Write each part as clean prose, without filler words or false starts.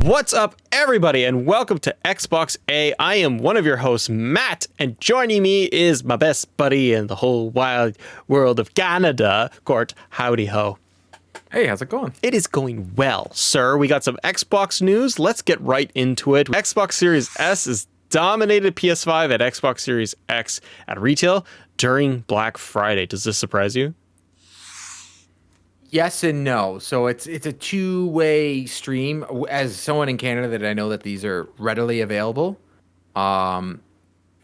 What's up, everybody, and welcome to Xbox A. I am one of your hosts, Matt, and joining me is my best buddy in the whole wide world of Canada, Court. Howdy ho. Hey, how's it going? It is going well, sir. We got some Xbox news. Let's get right into it. Xbox Series S has dominated PS5 at Xbox Series X at retail during Black Friday. Does this surprise you? Yes and no. So it's a two-way stream. As someone in Canada that I know that these are readily available, a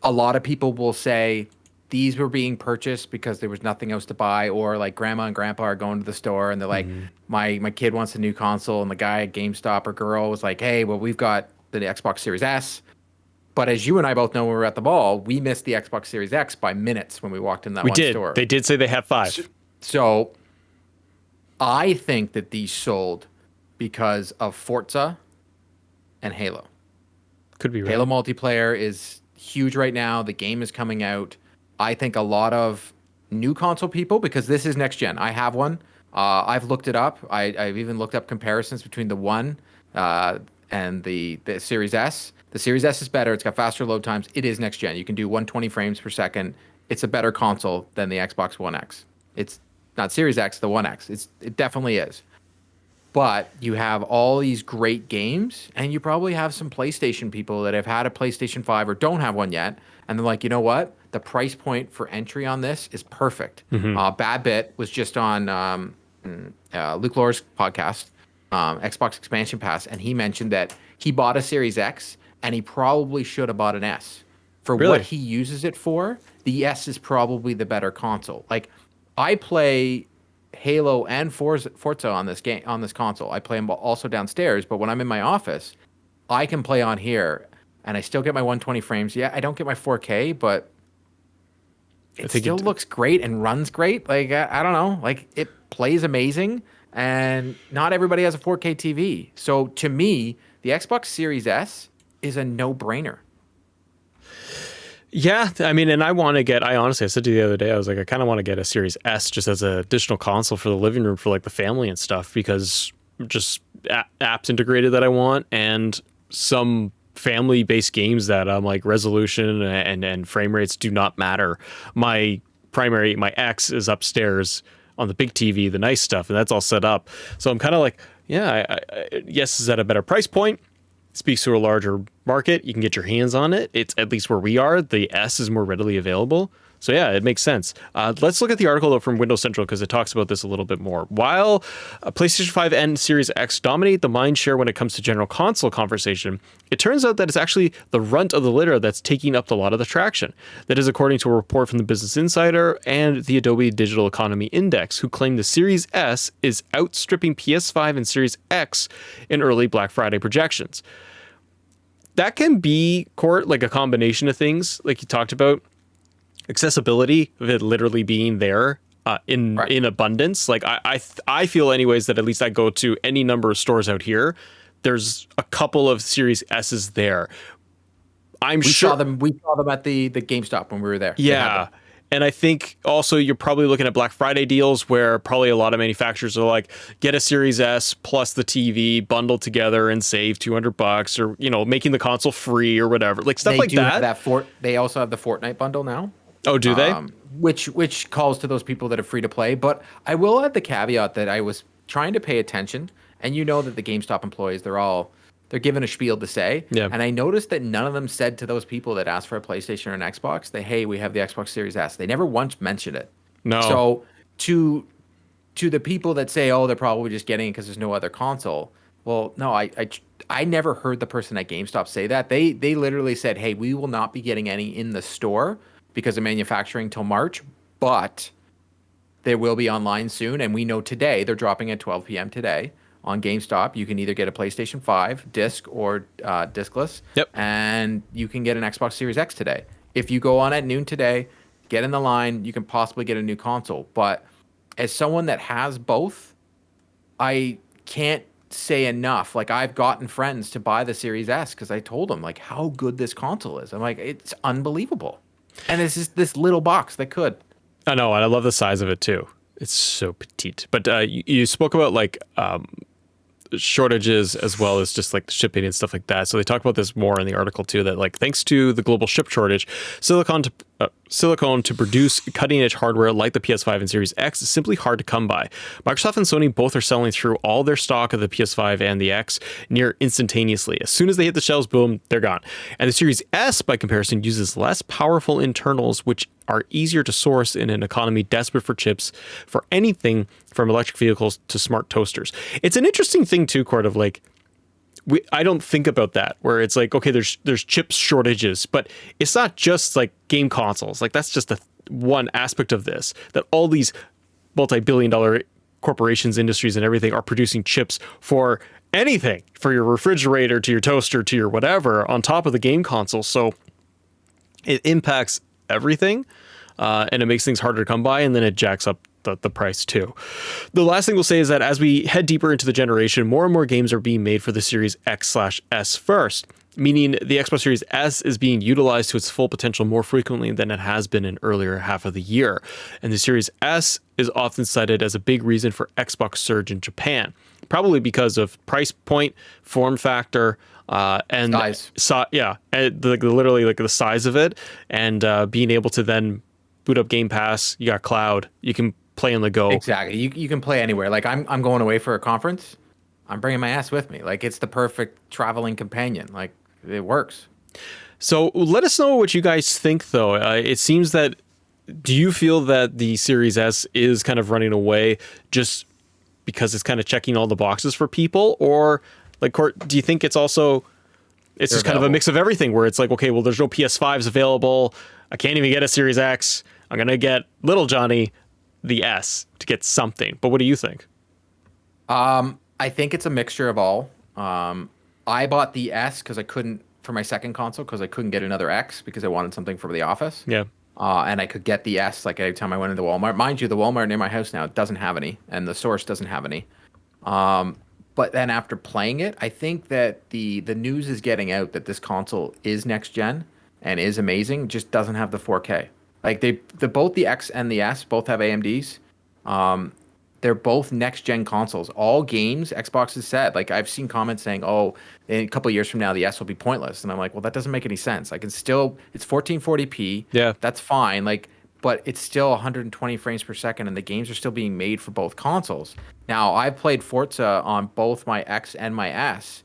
lot of people will say these were being purchased because there was nothing else to buy, or like grandma and grandpa are going to the store and they're like, my kid wants a new console, and the guy at GameStop or girl was like, hey, well, we've got the Xbox Series S. But as you and I both know, when we were at the mall, we missed the Xbox Series X by minutes when we walked in that store. They did say they have 5. So I think that these sold because of Forza and Halo. Could be right. Halo multiplayer is huge right now. The game is coming out. I think a lot of new console people, because this is next gen. I have one. I've looked it up. I've even looked up comparisons between the One and the Series S. The Series S is better. It's got faster load times. It is next gen. You can do 120 frames per second. It's a better console than the Xbox One X. It's not Series X, the One X. It definitely is. But you have all these great games, and you probably have some PlayStation people that have had a PlayStation 5 or don't have one yet, and they're like, you know what? The price point for entry on this is perfect. Bad Bit was just on Luke Lore's podcast, Xbox Expansion Pass, and he mentioned that he bought a Series X, and he probably should have bought an S. For what he uses it for, the S is probably the better console. Like, I play Halo and Forza on this console. I play them also downstairs, but when I'm in my office, I can play on here, and I still get my 120 frames. Yeah, I don't get my 4K, but it still looks great and runs great. Like, I don't know, like, it plays amazing, and not everybody has a 4K TV. So to me, the Xbox Series S is a no-brainer. Yeah, I mean, and I honestly, I said to you the other day, I was like, I kind of want to get a Series S just as an additional console for the living room for like the family and stuff, because just apps integrated that I want, and some family-based games that like resolution and frame rates do not matter. My X is upstairs on the big TV, the nice stuff, and that's all set up. So I'm kind of like, yeah, yes, is at a better price point. Speaks to a larger market. You can get your hands on it. It's at least where we are. The S is more readily available. So yeah, it makes sense. Let's look at the article though from Windows Central, because it talks about this a little bit more. While PlayStation 5 and Series X dominate the mind share when it comes to general console conversation, it turns out that it's actually the runt of the litter that's taking up a lot of the traction. That is according to a report from the Business Insider and the Adobe Digital Economy Index, who claim the Series S is outstripping PS5 and Series X in early Black Friday projections. That can be, Court, like a combination of things, like you talked about. Accessibility of it literally being there in abundance. Like I feel anyways that at least I go to any number of stores out here, there's a couple of Series S's there. We saw them at the GameStop when we were there. Yeah. And I think also you're probably looking at Black Friday deals where probably a lot of manufacturers are like, get a Series S plus the TV bundled together and save $200, or, you know, making the console free or whatever, like stuff like that. They also have the Fortnite bundle now. Oh, do they? Which calls to those people that are free to play. But I will add the caveat that I was trying to pay attention, and you know that the GameStop employees, they're given a spiel to say. Yeah. And I noticed that none of them said to those people that asked for a PlayStation or an Xbox that, hey, we have the Xbox Series S. They never once mentioned it. No. So to the people that say, oh, they're probably just getting it because there's no other console. Well, no, I never heard the person at GameStop say that. They literally said, hey, we will not be getting any in the store because of manufacturing till March, but there will be online soon. And we know today they're dropping at 12 p.m. today on GameStop. You can either get a PlayStation 5 disc or discless. Yep. And you can get an Xbox Series X today. If you go on at noon today, get in the line, you can possibly get a new console. But as someone that has both, I can't say enough. Like, I've gotten friends to buy the Series S because I told them like how good this console is. I'm like, it's unbelievable. And it's just this little box that could. I know, and I love the size of it too. It's so petite. But you spoke about like shortages as well as just like the shipping and stuff like that. So they talk about this more in the article too, that like thanks to the global chip shortage, silicone to produce cutting edge hardware like the PS5 and Series X is simply hard to come by. Microsoft and Sony both are selling through all their stock of the PS5 and the X near instantaneously. As soon as they hit the shelves, boom, they're gone. And the Series S, by comparison, uses less powerful internals, which are easier to source in an economy desperate for chips for anything from electric vehicles to smart toasters. It's an interesting thing too, Court, of like, I don't think about that, where it's like, okay, there's chip shortages, but it's not just like game consoles. Like that's just one aspect of this, that all these multi-billion-dollar corporations, industries, and everything are producing chips for anything, for your refrigerator, to your toaster, to your whatever, on top of the game console. So it impacts everything, and it makes things harder to come by, and then it jacks up the price too. The last thing we'll say is that as we head deeper into the generation, more and more games are being made for the Series X/S first, meaning the Xbox Series S is being utilized to its full potential more frequently than it has been in earlier half of the year. And the Series S is often cited as a big reason for Xbox surge in Japan, probably because of price point, form factor, and size. and literally like the size of it, and being able to then boot up Game Pass. You got cloud, you can play on the go. Exactly. You can play anywhere. Like I'm going away for a conference. I'm bringing my ass with me. Like it's the perfect traveling companion. Like it works. So let us know what you guys think, though. It seems that, do you feel that the Series S is kind of running away just because it's kind of checking all the boxes for people? Or like, Court, do you think it's also, it's just kind of a mix of everything, where it's like, okay, well, there's no PS5s available. I can't even get a Series X. I'm going to get little Johnny the S to get something. But what do you think? I think it's a mixture of all. I bought the S because I couldn't, for my second console, because I couldn't get another X because I wanted something for the office. Yeah. And I could get the S like every time I went into Walmart. Mind you, the Walmart near my house now doesn't have any, and the Source doesn't have any. But then after playing it, I think that the news is getting out that this console is next gen and is amazing, just doesn't have the 4K. Like both the X and the S both have AMDs. They're both next gen consoles. All games, Xbox has said. Like I've seen comments saying, "Oh, in a couple of years from now, the S will be pointless," and I'm like, "Well, that doesn't make any sense. Like it's 1440p. Yeah, that's fine. Like, but it's still 120 frames per second, and the games are still being made for both consoles. Now, I've played Forza on both my X and my S.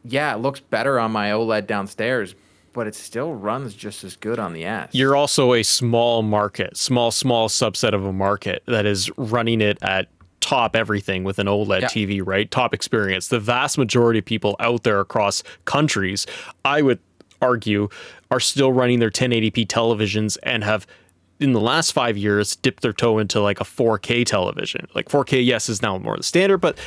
Yeah, it looks better on my OLED downstairs, but it still runs just as good on the S. You're also a small subset of a market that is running it at top everything with an OLED TV, right? Top experience. The vast majority of people out there across countries, I would argue, are still running their 1080p televisions and have, in the last 5 years, dipped their toe into like a 4K television. Like 4K, yes, is now more the standard, but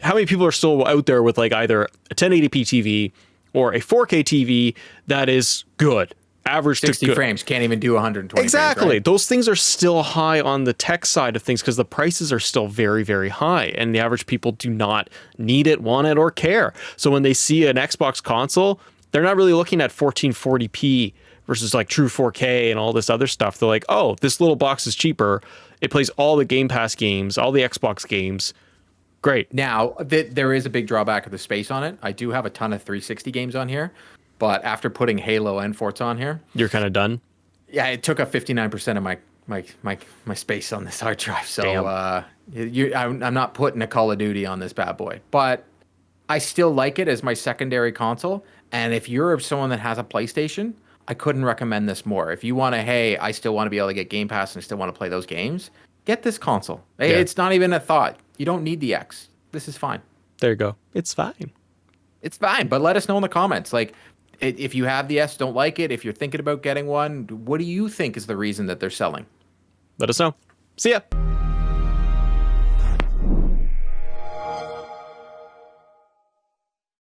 how many people are still out there with like either a 1080p TV or a 4K TV that is good, average to good? 60 frames, can't even do 120 exactly. frames, right? Those things are still high on the tech side of things because the prices are still very, very high, and the average people do not need it, want it, or care. So when they see an Xbox console, they're not really looking at 1440p versus like true 4K and all this other stuff. They're like, oh, this little box is cheaper. It plays all the Game Pass games, all the Xbox games. Great. Now, there is a big drawback of the space on it. I do have a ton of 360 games on here, but after putting Halo and Forza on here, you're kind of done. Yeah, it took up 59% of my space on this hard drive. So I'm not putting a Call of Duty on this bad boy, but I still like it as my secondary console. And if you're someone that has a PlayStation, I couldn't recommend this more. If you want to, hey, I still want to be able to get Game Pass and still want to play those games, get this console. Yeah. It's not even a thought. You don't need the X. This is fine. There you go. It's fine. It's fine. But let us know in the comments. Like, if you have the S, don't like it. If you're thinking about getting one, what do you think is the reason that they're selling? Let us know. See ya.